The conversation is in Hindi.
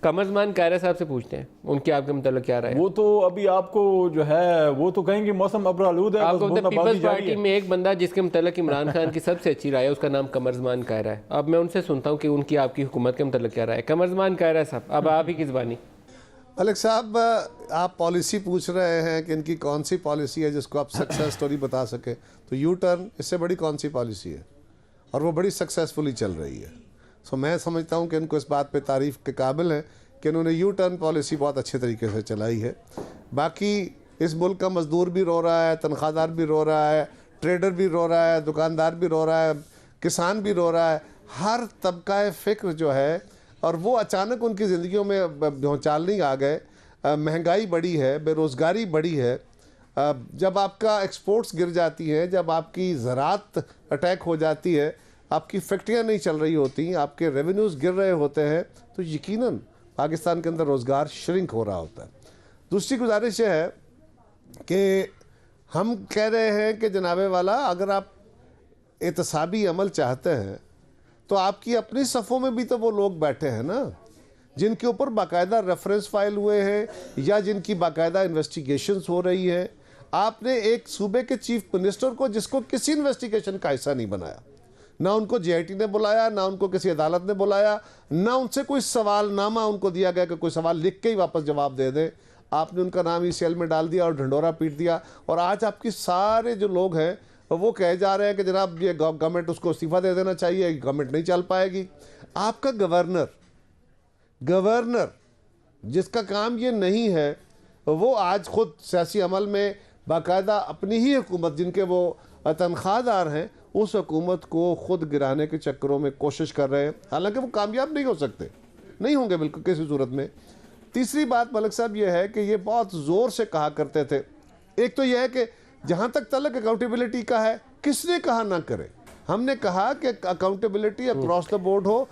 कमरजमान कायरा साहब से पूछते हैं, उनकी आपके मतलब क्या राय है? वो तो अभी आपको जो है वो तो कहेंगे मौसम अबरालूद है। आपको पीपल्स पार्टी में एक बंदा जिसके मतलब इमरान खान की सबसे अच्छी राय है, उसका नाम कमरजमान कायरा है। अब मैं उनसे सुनता हूँ कि उनकी आपकी हुकूमत के मतलब क्या राय है। कमरजमान कायरा साहब, अब आप ही की ज़बानी। मलिक साहब, आप पॉलिसी पूछ रहे हैं कि इनकी कौन सी पॉलिसी है जिसको आप सक्सेस स्टोरी बता सके, तो यू टर्न इससे बड़ी कौन सी पॉलिसी है, और वो बड़ी सक्सेसफुली चल रही है। सो मैं समझता हूँ कि इनको इस बात पे तारीफ़ के काबिल हैं कि इन्होंने यू टर्न पॉलिसी बहुत अच्छे तरीके से चलाई है। बाकी इस मुल्क का मज़दूर भी रो रहा है, तनख्वाहदार भी रो रहा है, ट्रेडर भी रो रहा है, दुकानदार भी रो रहा है, किसान भी रो रहा है। हर तबका फ़िक्र जो है, और वो अचानक उनकी ज़िंदगियों में भौचाल नहीं आ गए। महंगाई बढ़ी है, बेरोज़गारी बढ़ी है। जब आपका एक्सपोर्ट्स गिर जाती हैं, जब आपकी ज़राअत अटैक हो जाती है, आपकी फैक्ट्रियाँ नहीं चल रही होती, आपके रेवेन्यूज़ गिर रहे होते हैं, तो यकीनन पाकिस्तान के अंदर रोज़गार श्रिंक हो रहा होता है। दूसरी गुजारिश ये है कि हम कह रहे हैं कि जनाबे वाला, अगर आप एहतसाबी अमल चाहते हैं तो आपकी अपनी सफ़ों में भी तो वो लोग बैठे हैं ना, जिनके ऊपर बाकायदा रेफरेंस फाइल हुए हैं या जिनकी बाकायदा इन्वेस्टिगेशंस हो रही है। आपने एक सूबे के चीफ मिनिस्टर को, जिसको किसी इन्वेस्टिगेशन का हिस्सा नहीं बनाया, ना उनको JIT ने बुलाया, ना उनको किसी अदालत ने बुलाया, ना उनसे कोई सवालनामा उनको दिया गया कि कोई सवाल लिख के ही वापस जवाब दे दें। आपने उनका नाम ECL में डाल दिया और ढंडोरा पीट दिया। और आज आपके सारे जो लोग हैं वो कहे जा रहे हैं कि जनाब ये गवर्नमेंट उसको इस्तीफ़ा दे देना चाहिए, गवर्नमेंट नहीं चल पाएगी। आपका गवर्नर जिसका काम ये नहीं है, वो आज खुद सियासी अमल में बाकायदा अपनी ही हुकूमत, जिनके वो तनख्वाहदार हैं, उस हुकूमत को खुद गिराने के चक्करों में कोशिश कर रहे हैं। हालांकि वो कामयाब नहीं हो सकते, नहीं होंगे बिल्कुल किसी सूरत में। तीसरी बात मलिक साहब ये है कि ये बहुत ज़ोर से कहा करते थे, एक तो यह है कि जहाँ तक तलक अकाउंटेबिलिटी का है, किसने कहा ना करें? हमने कहा कि अकाउंटेबिलिटी अक्रॉस द बोर्ड हो।